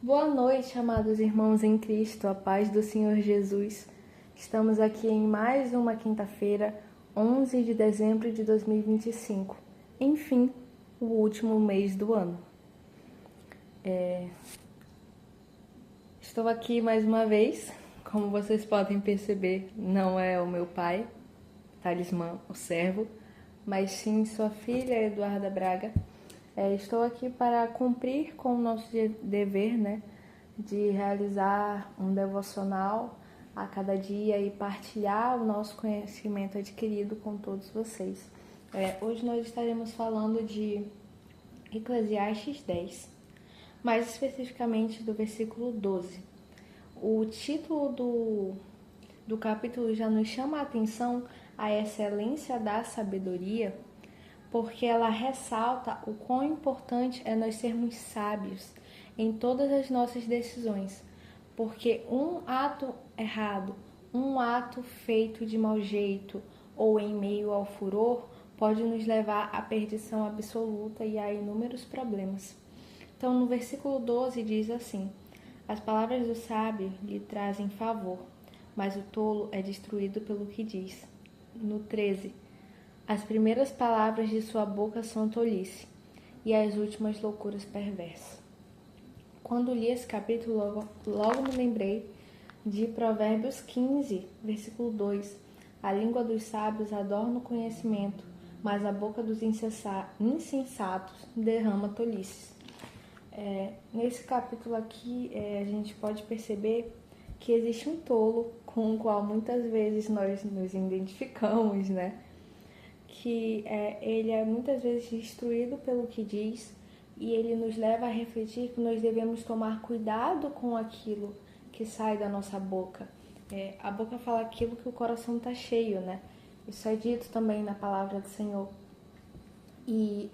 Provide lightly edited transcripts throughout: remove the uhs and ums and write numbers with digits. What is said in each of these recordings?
Boa noite, amados irmãos em Cristo, a paz do Senhor Jesus. Estamos aqui em mais uma quinta-feira, 11 de dezembro de 2025. Enfim, o último mês do ano. Estou aqui mais uma vez. Como vocês podem perceber, não é o meu pai, Talismã, o servo, mas sim sua filha, Eduarda Braga. Estou aqui para cumprir com o nosso dever, de realizar um devocional a cada dia e partilhar o nosso conhecimento adquirido com todos vocês. Hoje nós estaremos falando de Eclesiastes 10, mais especificamente do versículo 12. O título do capítulo já nos chama a atenção a excelência da sabedoria, porque ela ressalta o quão importante é nós sermos sábios em todas as nossas decisões, porque um ato errado, um ato feito de mau jeito ou em meio ao furor pode nos levar à perdição absoluta e a inúmeros problemas. Então, no versículo 12 diz assim: as palavras do sábio lhe trazem favor, mas o tolo é destruído pelo que diz. No 13, as primeiras palavras de sua boca são tolice, e as últimas loucuras perversas. Quando li esse capítulo, logo me lembrei de Provérbios 15, versículo 2. A língua dos sábios adorna o conhecimento, mas a boca dos insensatos derrama tolices. Nesse capítulo aqui, a gente pode perceber que existe um tolo com o qual muitas vezes nós nos identificamos, que ele é muitas vezes destruído pelo que diz, e ele nos leva a refletir que nós devemos tomar cuidado com aquilo que sai da nossa boca. A boca fala aquilo que o coração está cheio, Isso é dito também na palavra do Senhor. E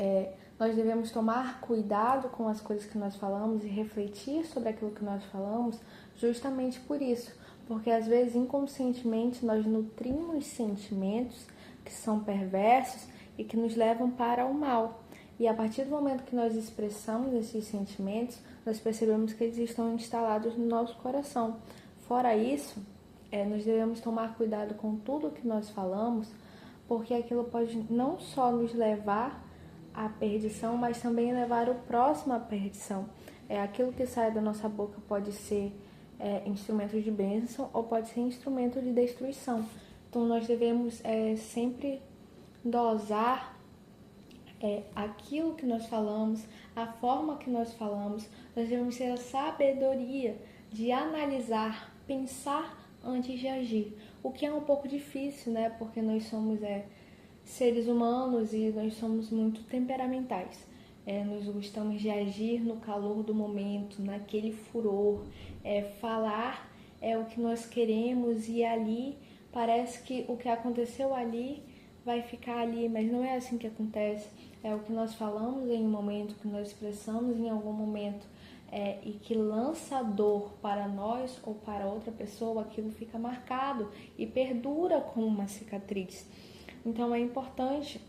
nós devemos tomar cuidado com as coisas que nós falamos e refletir sobre aquilo que nós falamos justamente por isso. Porque às vezes inconscientemente nós nutrimos sentimentos que são perversos e que nos levam para o mal. E a partir do momento que nós expressamos esses sentimentos, nós percebemos que eles estão instalados no nosso coração. Fora isso, nós devemos tomar cuidado com tudo que nós falamos, porque aquilo pode não só nos levar à perdição, mas também levar o próximo à perdição. Aquilo que sai da nossa boca pode ser instrumento de bênção ou pode ser instrumento de destruição. Então nós devemos sempre dosar aquilo que nós falamos, a forma que nós falamos. Nós devemos ter a sabedoria de analisar, pensar antes de agir, o que é um pouco difícil, porque nós somos seres humanos e nós somos muito temperamentais. Nós gostamos de agir no calor do momento, naquele furor, falar o que nós queremos, e ali parece que o que aconteceu ali vai ficar ali, mas não é assim que acontece. É o que nós falamos em um momento, que nós expressamos em algum momento, e que lança dor para nós ou para outra pessoa, aquilo fica marcado e perdura como uma cicatriz. Então é importante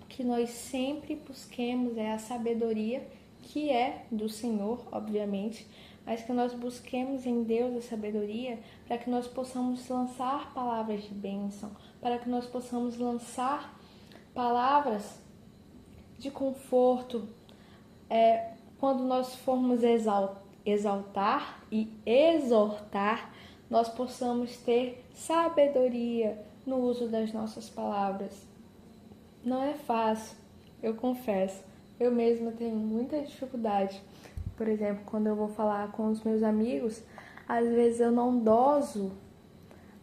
que nós sempre busquemos a sabedoria, que é do Senhor, obviamente, mas que nós busquemos em Deus a sabedoria para que nós possamos lançar palavras de bênção, para que nós possamos lançar palavras de conforto. Quando nós formos exaltar e exortar, nós possamos ter sabedoria no uso das nossas palavras. Não é fácil, eu confesso. Eu mesma tenho muita dificuldade. Por exemplo, quando eu vou falar com os meus amigos, às vezes eu não doso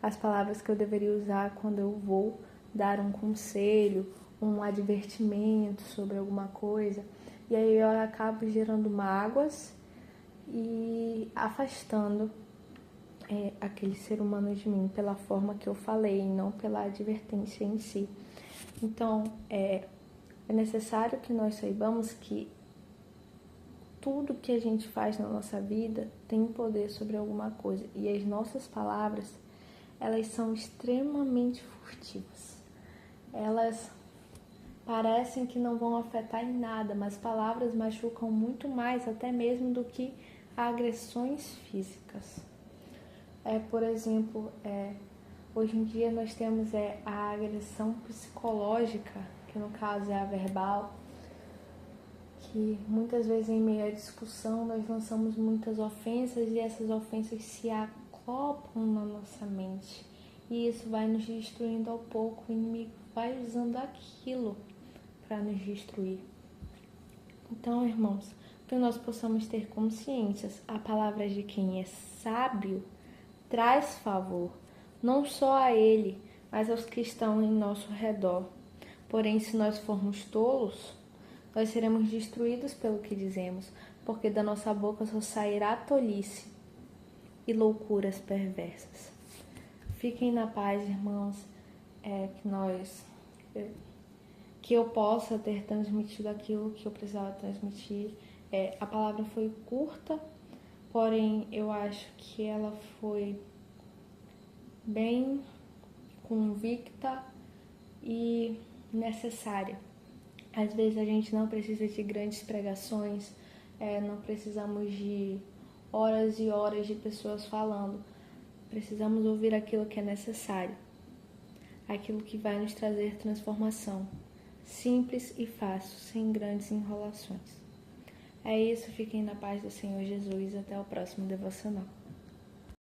as palavras que eu deveria usar quando eu vou dar um conselho, um advertimento sobre alguma coisa. E aí eu acabo gerando mágoas e afastando aquele ser humano de mim pela forma que eu falei, não pela advertência em si. Então, é necessário que nós saibamos que tudo que a gente faz na nossa vida tem poder sobre alguma coisa. E as nossas palavras, elas são extremamente furtivas. Elas parecem que não vão afetar em nada, mas palavras machucam muito mais, até mesmo do que a agressões físicas. Por exemplo, hoje em dia nós temos a agressão psicológica, que no caso é a verbal, que muitas vezes em meio à discussão nós lançamos muitas ofensas e essas ofensas se acoplam na nossa mente. E isso vai nos destruindo ao pouco, o inimigo vai usando aquilo para nos destruir. Então, irmãos, que nós possamos ter consciências, a palavra de quem é sábio traz favor, não só a ele, mas aos que estão em nosso redor. Porém, se nós formos tolos, nós seremos destruídos pelo que dizemos, porque da nossa boca só sairá tolice e loucuras perversas. Fiquem na paz, irmãos, que eu possa ter transmitido aquilo que eu precisava transmitir. A palavra foi curta, porém eu acho que ela foi bem convicta e necessária. Às vezes a gente não precisa de grandes pregações, não precisamos de horas e horas de pessoas falando. Precisamos ouvir aquilo que é necessário, aquilo que vai nos trazer transformação. Simples e fácil, sem grandes enrolações. É isso, fiquem na paz do Senhor Jesus. Até o próximo devocional.